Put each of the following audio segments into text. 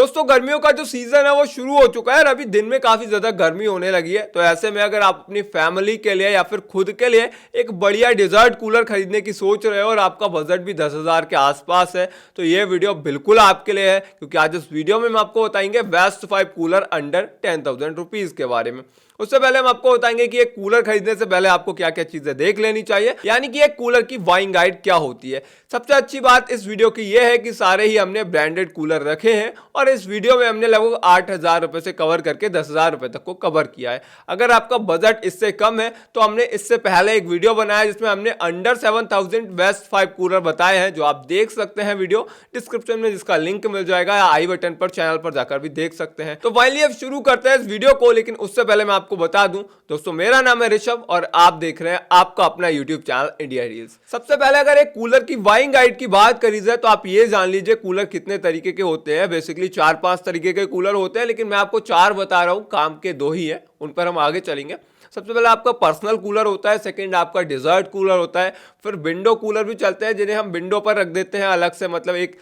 दोस्तों गर्मियों का जो सीजन है वो शुरू हो चुका है और अभी दिन में काफी ज्यादा गर्मी होने लगी है। तो ऐसे में अगर आप अपनी फैमिली के लिए या फिर खुद के लिए एक बढ़िया डिजर्ट कूलर खरीदने की सोच रहे हो और आपका बजट भी 10,000 के आसपास है तो ये वीडियो बिल्कुल आपके लिए है, क्योंकि आज इस वीडियो में हम आपको बताएंगे बेस्ट 5 कूलर अंडर 10,000 रुपीज के बारे में। उससे पहले हम आपको बताएंगे कि एक कूलर खरीदने से पहले आपको क्या क्या चीजें देख लेनी चाहिए, यानी कि एक कूलर की बाइंग गाइड क्या होती है। सबसे अच्छी बात इस वीडियो की यह है कि सारे ही हमने ब्रांडेड कूलर रखे हैं और इस वीडियो में हमने लगभग 8,000 रुपए से कवर करके 10,000 रुपए तक को कवर किया है। अगर आपका बजट इससे कम है तो हमने इससे पहले एक वीडियो बनाया जिसमें हमने अंडर 7,000 बेस्ट 5 कूलर बताए हैं, जो आप देख सकते हैं वीडियो डिस्क्रिप्शन में, जिसका लिंक मिल जाएगा या आई बटन पर चैनल पर जाकर भी देख सकते हैं। तो फाइनली अब शुरू करते हैं इस वीडियो को, लेकिन उससे पहले मैं आपको बता दूं दोस्तों, मेरा नाम है ऋषभ और आप देख रहे हैं आपका अपना यूट्यूब चैनल इंडिया रील्स। सबसे पहले अगर एक कूलर की बाइंग गाइड की बात करी जाए तो आप ये जान लीजिए कूलर कितने तरीके के होते हैं। बेसिकली 4-5 तरीके के कूलर होते हैं, लेकिन मैं आपको 4 बता रहा हूं, काम के 2 ही है, उन पर हम आगे चलेंगे। सबसे पहले आपका पर्सनल कूलर होता है, सेकंड आपका डिजर्ट कूलर होता है, फिर विंडो कूलर भी चलते हैं जिन्हें हम विंडो पर रख देते हैं अलग से, मतलब एक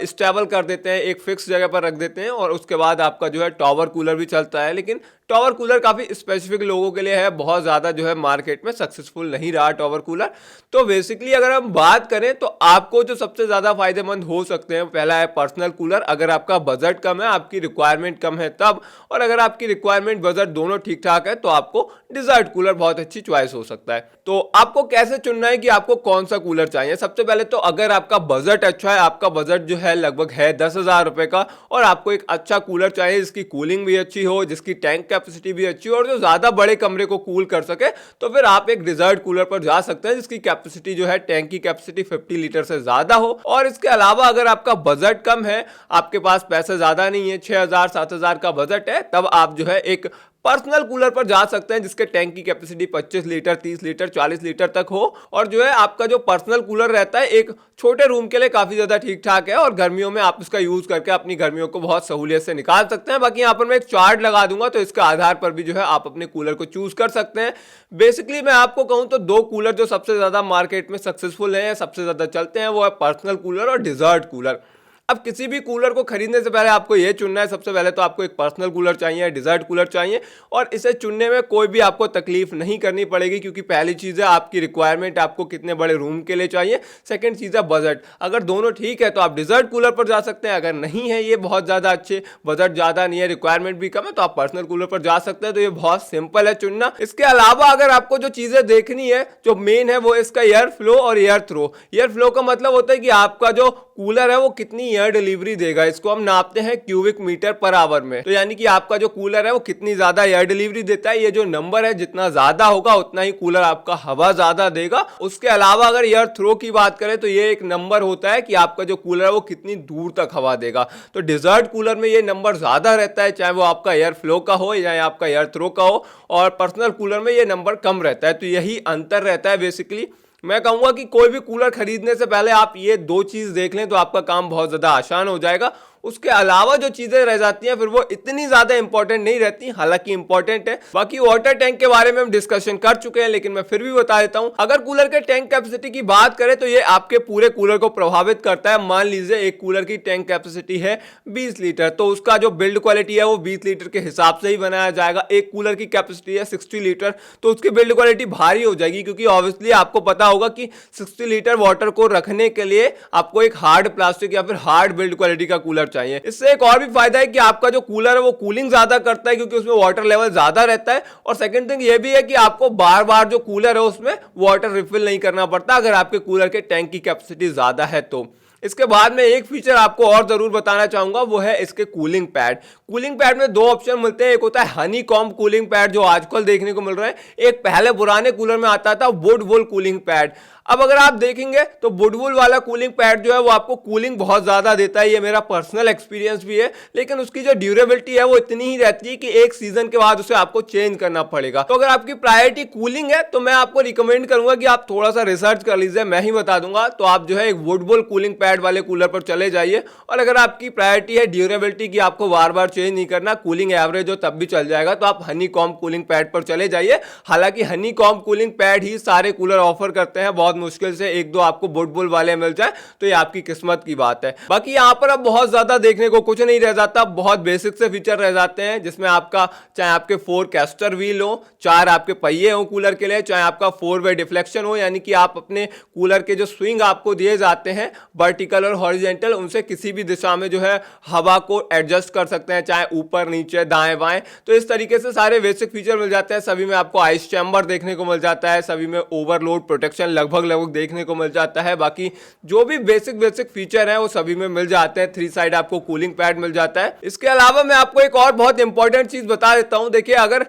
स्टेबल कर देते हैं, एक फिक्स जगह पर रख देते हैं। और उसके बाद आपका जो है टॉवर कूलर भी चलता है, लेकिन टॉवर कूलर काफ़ी स्पेसिफिक लोगों के लिए है, बहुत ज़्यादा जो है मार्केट में सक्सेसफुल नहीं रहा टॉवर कूलर। तो बेसिकली अगर हम बात करें तो आपको जो सबसे ज़्यादा फायदेमंद हो सकते हैं, पहला है पर्सनल कूलर। अगर आपका बजट कम है, आपकी रिक्वायरमेंट कम है तब, और अगर आपकी रिक्वायरमेंट बजट दोनों ठीक ठाक है तो आपको डिजर्ट कूलर बहुत अच्छी चॉइस हो सकता है। तो आपको कैसे चुनना है कि आपको कौन सा कूलर चाहिए। सबसे पहले तो अगर आपका बजट अच्छा है, आपका बजट जो है लगभग है 10,000 रुपए का, और आपको एक अच्छा कूलर चाहिए जिसकी कूलिंग भी अच्छी हो, जिसकी टैंक कैपेसिटी भी अच्छी हो और जो ज्यादा बड़े कमरे को कूल कर सके, तो फिर आप एक डिजर्ट कूलर पर जा सकते हैं जिसकी कैपेसिटी जो है, टैंक की कैपेसिटी 50 लीटर से ज्यादा हो। और इसके अलावा अगर आपका बजट कम है, आपके पास पैसे ज्यादा नहीं है, 6,000-7,000 का बजट है, तब आप जो है एक पर्सनल कूलर पर जा सकते हैं जिसके टैंक की कैपेसिटी 25 लीटर, 30 लीटर, 40 लीटर तक हो। और जो है आपका जो पर्सनल कूलर रहता है एक छोटे रूम के लिए काफी ज्यादा ठीक ठाक है, और गर्मियों में आप इसका यूज करके अपनी गर्मियों को बहुत सहूलियत से निकाल सकते हैं। बाकी यहाँ पर मैं एक चार्ट लगा दूंगा, तो इसके आधार पर भी जो है आप अपने कूलर को चूज कर सकते हैं। बेसिकली मैं आपको कहूं तो 2 कूलर जो सबसे ज्यादा मार्केट में सक्सेसफुल है, सबसे ज्यादा चलते हैं, वो है पर्सनल कूलर और डिजर्ट कूलर। अब किसी भी कूलर को खरीदने से पहले आपको यह चुनना है, सबसे पहले तो आपको एक पर्सनल कूलर चाहिए, डिजर्ट कूलर चाहिए, और इसे चुनने में कोई भी आपको तकलीफ नहीं करनी पड़ेगी, क्योंकि पहली चीज़ है आपकी रिक्वायरमेंट, आपको कितने बड़े रूम के लिए चाहिए। सेकंड चीज़ है बजट। अगर दोनों ठीक है तो आप डिजर्ट कूलर पर जा सकते हैं, अगर नहीं है ये बहुत ज़्यादा अच्छे, बजट ज़्यादा नहीं है, रिक्वायरमेंट भी कम है, तो आप पर्सनल कूलर पर जा सकते हैं। तो ये बहुत सिंपल है चुनना। इसके अलावा अगर आपको जो चीज़ें देखनी है, जो मेन है वो इसका एयर फ्लो और एयर थ्रो। एयर फ्लो का मतलब होता है कि आपका जो कूलर है वो कितनी एयर डिलीवरी देगा, इसको हम नापते हैं क्यूबिक मीटर पर आवर में। तो यानी कि आपका जो कूलर है वो कितनी ज्यादा एयर डिलीवरी देता है, ये जो नंबर है जितना ज्यादा होगा उतना ही कूलर आपका हवा ज्यादा देगा। उसके अलावा अगर एयर थ्रो की बात करें तो ये एक नंबर होता है कि आपका जो कूलर है वो कितनी दूर तक हवा देगा। तो डिजर्ट कूलर में ये नंबर ज्यादा रहता है, चाहे वो आपका एयर फ्लो का हो या आपका एयर थ्रो का हो, और पर्सनल कूलर में ये नंबर कम रहता है। तो यही अंतर रहता है। बेसिकली मैं कहूंगा कि कोई भी कूलर खरीदने से पहले आप ये 2 चीज देख लें तो आपका काम बहुत ज्यादा आसान हो जाएगा। उसके अलावा जो चीजें रह जाती हैं फिर वो इतनी ज्यादा इंपॉर्टेंट नहीं रहती, हालांकि इंपॉर्टेंट है। बाकी वाटर टैंक के बारे में हम डिस्कशन कर चुके हैं, लेकिन मैं फिर भी बता देता हूं। अगर कूलर के टैंक कैपेसिटी की बात करें तो ये आपके पूरे कूलर को प्रभावित करता है। मान लीजिए एक कूलर की टैंक कैपेसिटी है 20 लीटर, तो उसका जो बिल्ड क्वालिटी है वो 20 लीटर के हिसाब से ही बनाया जाएगा। एक कूलर की कैपेसिटी है 60 लीटर, तो उसकी बिल्ड क्वालिटी भारी हो जाएगी, क्योंकि ऑब्वियसली आपको पता होगा कि 60 लीटर वाटर को रखने के लिए आपको एक हार्ड प्लास्टिक या फिर हार्ड बिल्ड क्वालिटी का कूलर चाहिए। इससे एक और भी फायदा है कि आपका जो कूलर है वो कूलिंग ज्यादा करता है, क्योंकि उसमें वाटर लेवल ज्यादा रहता है। और सेकंड थिंग ये भी है कि आपको बार बार जो कूलर है उसमें वाटर रिफिल नहीं करना पड़ता, अगर आपके कूलर के टैंक की कैपेसिटी ज्यादा है तो। इसके बाद में एक फीचर आपको और जरूर बताना चाहूंगा, वो है इसके कूलिंग पैड। कूलिंग पैड में 2 ऑप्शन मिलते हैं, एक होता है हनी कॉम्ब कूलिंग पैड जो आजकल देखने को मिल रहा है, एक पहले पुराने कूलर में आता था वुड वूल कूलिंग पैड। अब अगर आप देखेंगे तो वुडवुल वाला कूलिंग पैड जो है वो आपको कूलिंग बहुत ज्यादा देता है, ये मेरा पर्सनल एक्सपीरियंस भी है, लेकिन उसकी जो ड्यूरेबिलिटी है वो इतनी ही रहती है कि एक सीजन के बाद उसे आपको चेंज करना पड़ेगा। तो अगर आपकी प्रायोरिटी कूलिंग है तो मैं आपको रिकमेंड करूंगा कि आप थोड़ा सा रिसर्च कर लीजिए, मैं ही बता दूंगा। तो आप जो है एक वुडवुल कूलिंग पैड वाले कूलर पर चले जाइए, और अगर आपकी प्रायोरिटी है ड्यूरेबिलिटी की, आपको बार बार चेंज नहीं करना, कूलिंग एवरेज हो तब भी चल जाएगा, तो आप हनी कॉम्ब कूलिंग पैड पर चले जाइए। हालांकि हनी कॉम्ब कूलिंग पैड ही सारे कूलर ऑफर करते हैं, बहुत बहुत मुश्किल से एक दो आपको बुलबुल वाले मिल जाए तो ये आपकी किस्मत की बात है। बाकी यहाँ पर अब बहुत ज्यादा देखने को कुछ नहीं रह जाता, बहुत बेसिक से फीचर रह जाते हैं, जिसमें आपका चाहे आपके 4 कैस्टर व्हील हो, 4 आपके पहिए हो कूलर के लिए, चाहे आपका 4 वे डिफ्लेक्शन हो, यानी कि आप अपने कूलर के जो स्विंग आपको दिए जाते हैं वर्टिकल और हॉरिजेंटल, उनसे किसी भी दिशा में जो है हवा को एडजस्ट कर सकते हैं, चाहे ऊपर नीचे दाएं बाएं। तो इस तरीके से सारे बेसिक फीचर मिल जाते हैं। सभी में आपको आइस चैम्बर देखने को मिल जाता है, सभी में ओवरलोड प्रोटेक्शन लगभग देखने को मिल जाता है। बाकी जो भी बेसिक फीचर है वो सभी में मिल जाते हैं। 3 साइड आपको कूलिंग पैड मिल जाता है। इसके अलावा मैं आपको एक और बहुत इंपॉर्टेंट चीज बता देता हूं। देखिए, अगर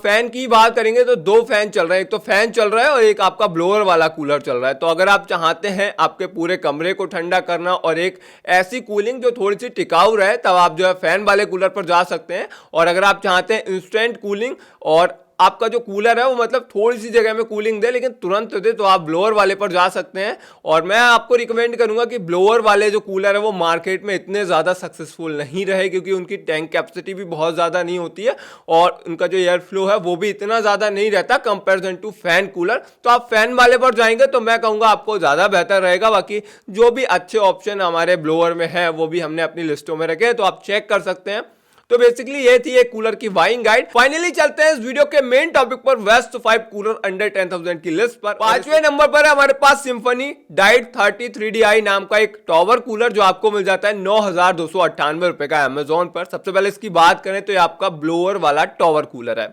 फैन की बात करेंगे तो 2 फैन चल रहे हैं, एक तो फैन चल रहा है और एक आपका ब्लोअर वाला कूलर चल रहा है। तो अगर आप चाहते हैं आपके पूरे कमरे को ठंडा करना और एक ऐसी कूलिंग जो थोड़ी सी टिकाऊ रहे, तब आप जो है फैन वाले कूलर पर जा सकते हैं। और अगर आप चाहते हैं इंस्टेंट कूलिंग और आपका जो कूलर है वो मतलब थोड़ी सी जगह में कूलिंग दे लेकिन तुरंत दे, तो आप ब्लोअर वाले पर जा सकते हैं। और मैं आपको रिकमेंड करूंगा कि ब्लोअर वाले जो कूलर है वो मार्केट में इतने ज़्यादा सक्सेसफुल नहीं रहे, क्योंकि उनकी टैंक कैपेसिटी भी बहुत ज़्यादा नहीं होती है और उनका जो एयर फ्लो है वो भी इतना ज़्यादा नहीं रहता कंपेरिजन टू फैन कूलर। तो आप फैन वाले पर जाएंगे तो मैं कहूँगा आपको ज़्यादा बेहतर रहेगा। बाकी जो भी अच्छे ऑप्शन हमारे ब्लोअर में है वो भी हमने अपनी लिस्टों में रखे हैं, तो आप चेक कर सकते हैं। तो बेसिकली ये थी एक कूलर की बाइंग गाइड। फाइनली चलते हैं इस वीडियो के मेन टॉपिक पर, वेस्ट 5 कूलर अंडर 10,000 की लिस्ट पर। 5वें नंबर पर है हमारे पास सिम्फनी डाइट 30 3DI नाम का एक टॉवर कूलर, जो आपको मिल जाता है 9,298 रुपए का अमेजोन पर। सबसे पहले इसकी बात करें तो ये आपका ब्लोअर वाला टॉवर कूलर है।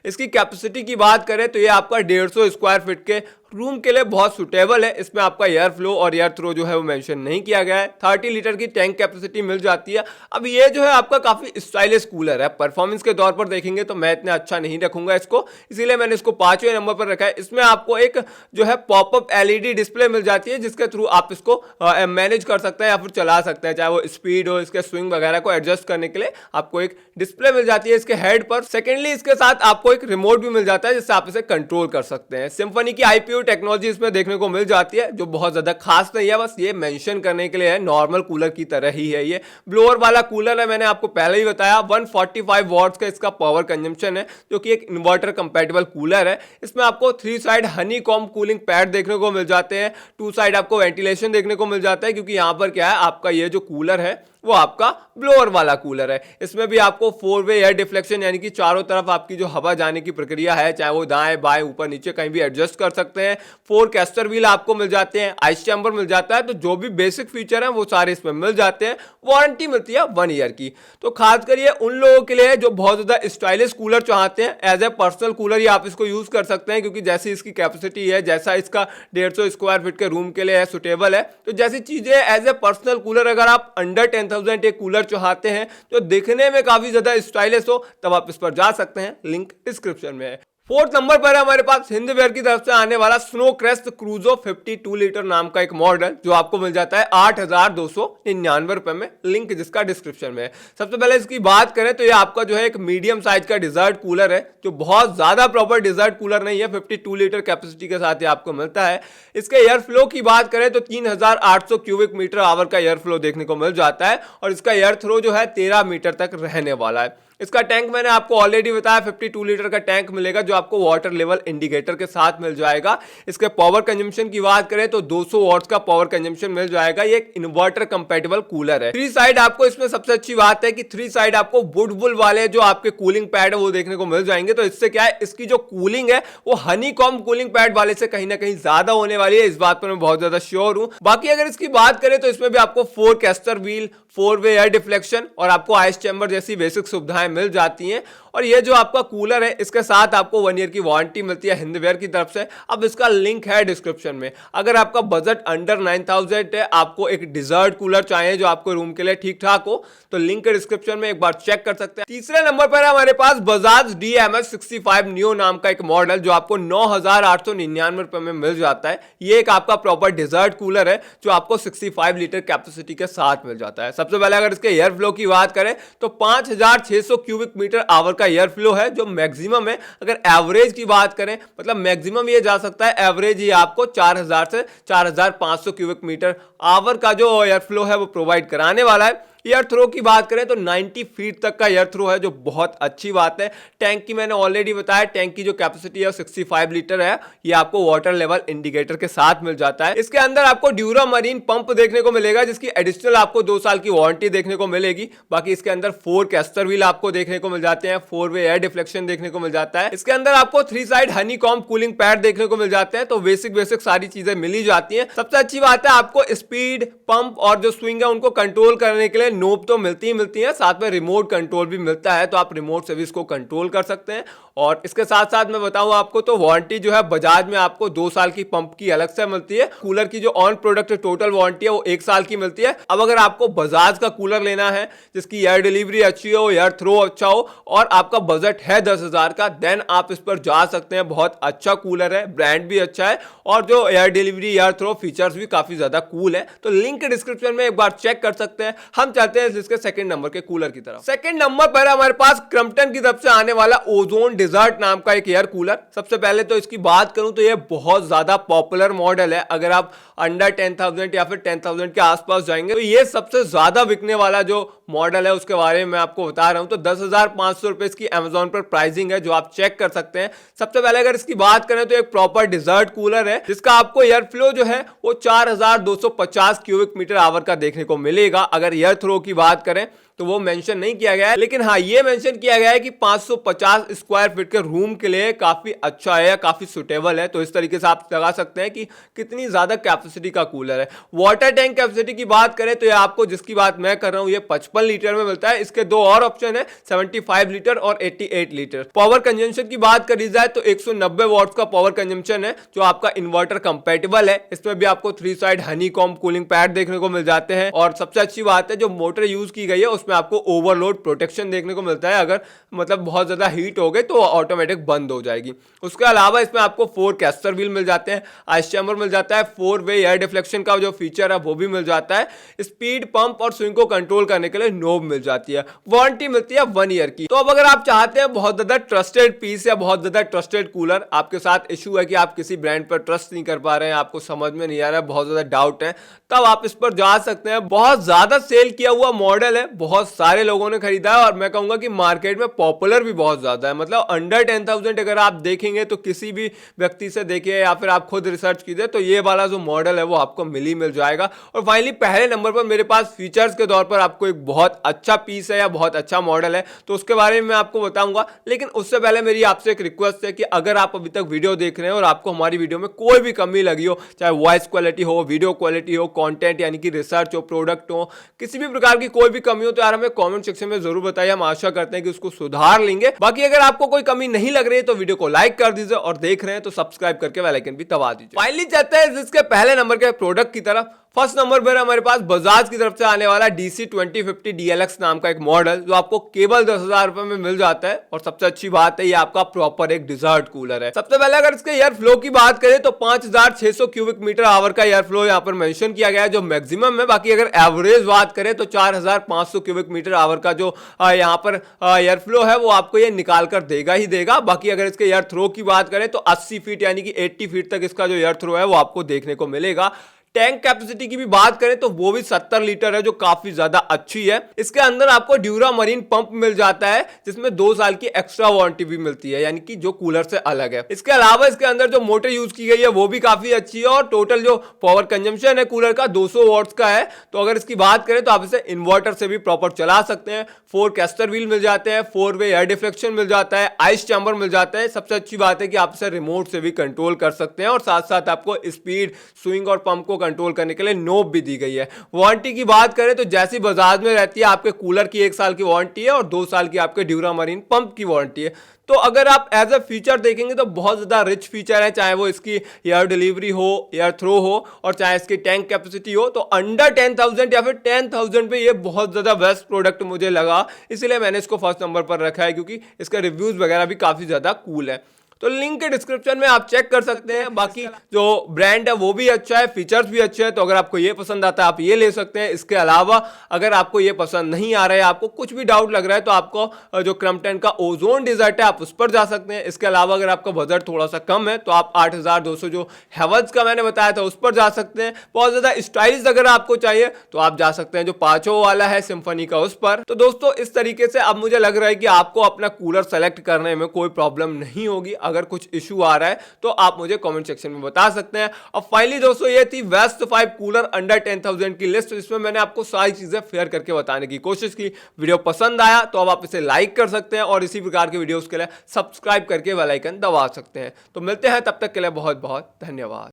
इसकी कैपेसिटी की बात करें तो ये आपका 150 स्क्वायर फीट के रूम के लिए बहुत सुटेबल है। इसमें आपका एयर फ्लो और एयर थ्रो जो है वो मेंशन नहीं किया गया है। 30 लीटर की टैंक कैपेसिटी मिल जाती है। अब ये जो है आपका काफी स्टाइलिश कूलर है। परफॉर्मेंस के तौर पर देखेंगे तो मैं इतना अच्छा नहीं रखूंगा इसको, इसीलिए मैंने इसको 5वें नंबर पर रखा है। इसमें आपको एक जो है पॉपअप LED डिस्प्ले मिल जाती है, जिसके थ्रू आप इसको मैनेज कर सकते हैं या फिर चला सकते हैं, चाहे वो स्पीड हो, इसके स्विंग वगैरह को एडजस्ट करने के लिए आपको एक डिस्प्ले मिल जाती है इसके हेड पर। सेकेंडली इसके साथ आपको एक रिमोट भी मिल जाता है जिससे आप इसे कंट्रोल कर सकते हैं। सिम्फनी की IPU टेक्नोलॉजी इसमें देखने को मिल जाती है, जो बहुत ज्यादा खास नहीं है, बस ये मेंशन करने के लिए है। नॉर्मल कूलर की तरह ही है। ये ब्लोअर वाला कूलर है, मैंने आपको पहले ही बताया। 145 वॉट्स का इसका पावर कंजम्पशन है, जो कि एक इन्वर्टर कंपैटिबल कूलर है। इसमें आपको 3 side Honey comb cooling pad देखने को मिल जाते हैं। 2 साइड आपको वेंटिलेशन देखने को मिल जाता है, क्योंकि यहां पर क्या है, आपका ये जो कूलर है वो आपका ब्लोअर वाला कूलर है। इसमें भी आपको 4 वे एयर डिफ्लेक्शन, यानी कि चारों तरफ आपकी जो हवा जाने की प्रक्रिया है, चाहे वो दाएं बाएं ऊपर नीचे कहीं भी एडजस्ट कर सकते हैं। 4 कैस्टर व्हील आपको मिल जाते हैं, आइस चैम्बर मिल जाता है। तो जो भी बेसिक फीचर है वो सारे इसमें मिल जाते हैं। वारंटी मिलती है 1 ईयर की। तो खासकर ये उन लोगों के लिए जो बहुत ज्यादा स्टाइलिश कूलर चाहते हैं, एज ए पर्सनल कूलर ही आप इसको यूज कर सकते हैं, क्योंकि जैसी इसकी कैपेसिटी है, जैसा इसका 150 स्क्वायर फीट के रूम के लिए है, सुटेबल है। तो जैसी चीजें एज ए पर्सनल कूलर, अगर आप अंडर 10,000 एक कूलर चाहते हैं जो दिखने में काफी ज्यादा स्टाइलिश हो, तब आप इस पर जा सकते हैं, लिंक डिस्क्रिप्शन में है। 4th नंबर पर है हमारे पास हिंदवेयर की तरफ से आने वाला स्नो क्रेस्ट क्रूजो 52 लीटर नाम का एक मॉडल, जो आपको मिल जाता है 8,299 रुपए में, लिंक जिसका डिस्क्रिप्शन में है। सबसे पहले इसकी बात करें तो ये आपका जो है एक मीडियम साइज का डिजर्ट कूलर है, जो बहुत ज्यादा प्रॉपर डिजर्ट कूलर नहीं है। 52 लीटर कैपेसिटी के साथ ये आपको मिलता है। इसके एयर फ्लो की बात करें तो 3,800 क्यूबिक मीटर आवर का एयर फ्लो देखने को मिल जाता है, और इसका एयर थ्रो जो है 13 मीटर तक रहने वाला है। इसका टैंक मैंने आपको ऑलरेडी बताया, 52 लीटर का टैंक मिलेगा, जो आपको वाटर लेवल इंडिकेटर के साथ मिल जाएगा। इसके पावर कंजम्पशन की बात करें तो 200 वॉट्स का पावर कंजम्पशन मिल जाएगा। ये एक इन्वर्टर कंपैटिबल कूलर है। 3 साइड आपको इसमें सबसे अच्छी बात है कि 3 साइड आपको बुलबुल वाले जो आपके कूलिंग पैड है वो देखने को मिल जाएंगे। तो इससे क्या है, इसकी जो कूलिंग है वो हनी कॉम्ब कूलिंग पैड वाले से कहीं ना कहीं ज्यादा होने वाली है। इस बात पर मैं बहुत ज्यादा श्योर हूं। बाकी अगर इसकी बात करें तो इसमें भी आपको 4 कैस्टर व्हील, 4 वे एयर डिफ्लेक्शन और आपको आइस चैम्बर जैसी बेसिक सुविधाएं मिल जाती हैं। और ये जो आपका कूलर है, इसके साथ आपको 1 ईयर की वारंटी मिलती है हिंदवेयर की तरफ से। अब इसका लिंक है डिस्क्रिप्शन में। अगर आपका बजट अंडर 9,000 है, आपको एक डिजर्ट कूलर चाहिए जो आपको रूम के लिए ठीक ठाक हो, तो लिंक है डिस्क्रिप्शन में, एक बार चेक कर सकते हैं। तीसरे नंबर पर है हमारे पास बजाज DMX 65 नियो नाम का एक मॉडल, जो आपको 9,899 रुपए में मिल जाता है। ये एक आपका प्रॉपर डिजर्ट कूलर है, जो आपको 65 लीटर कैपेसिटी के साथ मिल जाता है। सबसे पहले अगर इसके एयर फ्लो की बात करें तो 5,600 क्यूबिक मीटर आवर का एयर फ्लो है, जो मैक्सिमम है। अगर एवरेज की बात करें, मतलब मैक्सिमम ये जा सकता है, एवरेज ये आपको 4,000 से 4,500 क्यूबिक मीटर आवर का जो एयर फ्लो है वो प्रोवाइड कराने वाला है। एयर थ्रो की बात करें तो 90 फीट तक का एयर थ्रो है, जो बहुत अच्छी बात है। टैंक की मैंने ऑलरेडी बताया, टैंक की जो कैपेसिटी है 65 लीटर है। ये आपको वाटर लेवल इंडिकेटर के साथ मिल जाता है। इसके अंदर आपको ड्यूरा मरीन पंप देखने को मिलेगा, जिसकी एडिशनल आपको 2 साल की वारंटी देखने को मिलेगी। बाकी इसके अंदर 4 कैस्टर व्हील आपको देखने को मिल जाते हैं, 4 वे एयर डिफ्लेक्शन देखने को मिल जाता है। इसके अंदर आपको 3 side Honey comb cooling pad देखने को मिल जाते हैं। तो बेसिक सारी चीजें मिल ही जाती हैं। सबसे अच्छी बात है, आपको स्पीड, पंप और जो स्विंग है उनको कंट्रोल करने के लिए नोब तो मिलती है, साथ में रिमोट कंट्रोल भी मिलता है। तो आप रिमोट से भी इसको कंट्रोल कर सकते हैं। और इसके साथ साथ मैं बताऊं आपको, तो वारंटी जो है बजाज में आपको 2 साल की पंप की अलग से मिलती है। कूलर की जो ऑन प्रोडक्ट टोटल वारंटी है वो 1 साल की मिलती है। अब अगर आपको बजाज का कूलर लेना है जिसकी एयर डिलीवरी अच्छी हो, एयर थ्रो अच्छा हो और आपका बजट है 10,000 का, देन आप इस पर जा सकते हैं। बहुत अच्छा कूलर है, ब्रांड भी अच्छा है और जो air delivery, air throw features भी काफी ज्यादा कूल है। तो लिंक डिस्क्रिप्शन में एक बार चेक कर सकते हैं। हम चलते हैं इसके सेकंड नंबर के कूलर की तरफ। सेकंड नंबर पर हमारे पास क्रम्पटन की तरफ से आने वाला ओजोन डिजर्ट नाम का एक एयर कूलर। सबसे पहले तो इसकी बात करूं तो ये बहुत ज्यादा पॉपुलर मॉडल है। अगर आप अंडर 10,000 या फिर 10,000 के आसपास जाएंगे तो ये सबसे ज्यादा बिकने वाला जो मॉडल है उसके बारे में मैं आपको बता रहा हूं। तो 10,500 रुपए इसकी अमेजोन पर प्राइसिंग है, जो आप चेक कर सकते हैं। सबसे पहले अगर इसकी बात करें तो एक प्रॉपर डिजर्ट कूलर है, जिसका आपको एयर फ्लो जो है वो 4250 क्यूबिक मीटर आवर का देखने को मिलेगा। अगर एयर थ्रो की बात करें तो वो मेंशन नहीं किया गया है, लेकिन हाँ ये मेंशन किया गया है कि 550 स्क्वायर फीट के रूम के लिए काफी अच्छा है, काफी सुटेबल है। तो इस तरीके से आप लगा सकते हैं कि कितनी ज्यादा कैपेसिटी का कूलर है। वाटर टैंक कैपेसिटी की बात करें तो ये आपको, जिसकी बात मैं कर रहा हूं, ये 55 लीटर में मिलता है। इसके 2 और ऑप्शन है, 75 लीटर और 88 लीटर। पावर कंजम्पशन की बात करी जाए तो 190 वॉट का पावर कंजम्पशन है, जो आपका इन्वर्टर कंपेटेबल है। इसमें भी आपको 3 side Honey comb cooling pad देखने को मिल जाते हैं। और सबसे अच्छी बात है, जो मोटर यूज की गई है उसमें आपको ओवरलोड प्रोटेक्शन देखने को मिलता है। अगर मतलब बहुत ज्यादा हीट हो गई तो ऑटोमेटिक बंद हो जाएगी। उसके अलावा इसमें आपको 4 कैस्टर व्हील मिल जाते हैं, आइस चैम्बर मिल जाता है, 4 वे एयर डिफ्लेक्शन का जो फीचर है वो भी मिल जाता है। स्पीड, पंप और स्विंग को कंट्रोल करने के लिए नोब मिल जाती है। वारंटी मिलती है 1 ईयर की। तो अब अगर आप चाहते हैं बहुत ज्यादा ट्रस्टेड पीस या बहुत ज्यादा ट्रस्टेड कूलर, आपके साथ इशू है कि आप किसी ब्रांड पर ट्रस्ट नहीं कर पा रहे हैं, आपको समझ में नहीं आ रहा है, बहुत ज्यादा डाउट है, तब आप इस पर जा सकते हैं। बहुत ज्यादा सेल किया हुआ मॉडल है, बहुत सारे लोगों ने खरीदा है और मैं कहूंगा कि मार्केट में पॉपुलर भी बहुत ज्यादा है। मतलब अंडर 10,000 अगर आप देखेंगे तो किसी भी व्यक्ति से देखिए या फिर आप खुद रिसर्च कीजिए तो ये वाला जो मॉडल है वो आपको मिल जाएगा। और फाइनली पहले नंबर पर मेरे पास फीचर्स के तौर पर आपको एक बहुत अच्छा पीस है या बहुत अच्छा मॉडल है, तो उसके बारे में मैं आपको बताऊंगा। लेकिन उससे पहले मेरी आपसे एक रिक्वेस्ट है कि अगर आप अभी तक वीडियो देख रहे हैं और आपको हमारी वीडियो में कोई भी कमी लगी हो, चाहे वॉइस क्वालिटी हो, वीडियो क्वालिटी हो, कंटेंट यानी कि रिसर्च हो, प्रोडक्ट हो, किसी भी प्रकार की कोई भी कमी हो, तो यार हमें कमेंट सेक्शन में जरूर बताइए। हम आशा करते हैं कि उसको सुधार लेंगे। बाकी अगर आपको कोई कमी नहीं लग रही है तो वीडियो को लाइक कर दीजिए और देख रहे हैं तो सब्सक्राइब करके बेल आइकन भी दबा दीजिए। फाइनली चलते हैं इसके पहले नंबर के प्रोडक्ट की तरफ। फर्स्ट नंबर पर हमारे पास बजाज की तरफ से आने वाला DC 2050 DLX नाम का एक मॉडल, जो आपको केवल 10,000 रुपए में मिल जाता है। और सबसे अच्छी बात है, ये आपका प्रॉपर एक डिजर्ट कूलर है। सबसे पहले अगर इसके एयर फ्लो की बात करें तो 5600 क्यूबिक मीटर आवर का एयर फ्लो यहाँ पर मेंशन किया गया है, जो मैक्सिमम है। बाकी अगर एवरेज बात करें तो 4500 क्यूबिक मीटर आवर का जो यहाँ पर एयर फ्लो है वो आपको ये निकाल कर देगा ही देगा। बाकी अगर इसके एयर थ्रो की बात करें तो 80 फीट यानी कि 80 फीट तक इसका जो एयर थ्रो है वो आपको देखने को मिलेगा। टैंक कैपेसिटी की भी बात करें तो वो भी 70 लीटर है, जो काफी ज्यादा अच्छी है। इसके अंदर आपको ड्यूरा मरीन पंप मिल जाता है, जिसमें 2 साल की एक्स्ट्रा वारंटी भी मिलती है, यानी कि जो कूलर से अलग है। इसके अलावा इसके अंदर जो मोटर यूज की गई है वो भी काफी अच्छी है और टोटल जो पावर कंजम्पशन है कूलर का 200 वॉट्स का है। तो अगर इसकी बात करें तो आप इसे इन्वर्टर से भी प्रॉपर चला सकते हैं। 4 कैस्टर व्हील मिल जाते हैं, 4 वे एयर डिफ्लेक्शन मिल जाता है, आइस चैम्बर मिल जाता है। सबसे अच्छी बात है कि आप इसे रिमोट से भी कंट्रोल कर सकते हैं और साथ साथ आपको स्पीड, स्विंग और पंप को कंट्रोल करने के लिए नोब भी दी गई है। वारंटी की बात करें तो जैसी बजाज में रहती है, आपके कूलर की 1 साल की वारंटी है और 2 साल की आपके ड्यूरा मरीन पंप की वारंटी है। तो अगर आप एज ए फीचर देखेंगे तो बहुत ज्यादा रिच फीचर है, चाहे वो इसकी एयर डिलीवरी हो, एयर थ्रो हो और चाहे इसकी टैंक कैपेसिटी हो। तो अंडर 10,000 या फिर 10,000 पे ये बहुत ज्यादा बेस्ट प्रोडक्ट मुझे लगा, इसलिए मैंने इसको फर्स्ट नंबर पर रखा है, क्योंकि इसका रिव्यूज वगैरह भी काफी ज्यादा कूल है। तो लिंक के डिस्क्रिप्शन में आप चेक कर सकते हैं। बाकी जो ब्रांड है वो भी अच्छा है, फीचर्स भी अच्छे हैं, तो अगर आपको ये पसंद आता है आप ये ले सकते हैं। इसके अलावा अगर आपको ये पसंद नहीं आ रहा है, आपको कुछ भी डाउट लग रहा है, तो आपको जो क्रम्पटन का ओजोन डिजर्ट है आप उस पर जा सकते हैं। इसके अलावा अगर आपका बजट थोड़ा सा कम है तो आप 8200 जो हैवेल्स का मैंने बताया था उस पर जा सकते हैं। बहुत ज्यादा स्टाइलिश अगर आपको चाहिए तो आप जा सकते हैं जो 500 वाला है सिम्फनी का, उस पर। तो दोस्तों इस तरीके से अब मुझे लग रहा है कि आपको अपना कूलर सेलेक्ट करने में कोई प्रॉब्लम नहीं होगी। अगर कुछ इशू आ रहा है तो आप मुझे कमेंट सेक्शन में बता सकते हैं। और फाइनली दोस्तों ये थी बेस्ट 5 कूलर अंडर 10,000 की लिस्ट, जिसमें मैंने आपको सारी चीजें फेयर करके बताने की कोशिश की। वीडियो पसंद आया तो अब आप इसे लाइक कर सकते हैं और इसी प्रकार के वीडियोस के लिए सब्सक्राइब करके बेल आइकन दबा सकते हैं। तो मिलते हैं, तब तक के लिए बहुत बहुत धन्यवाद।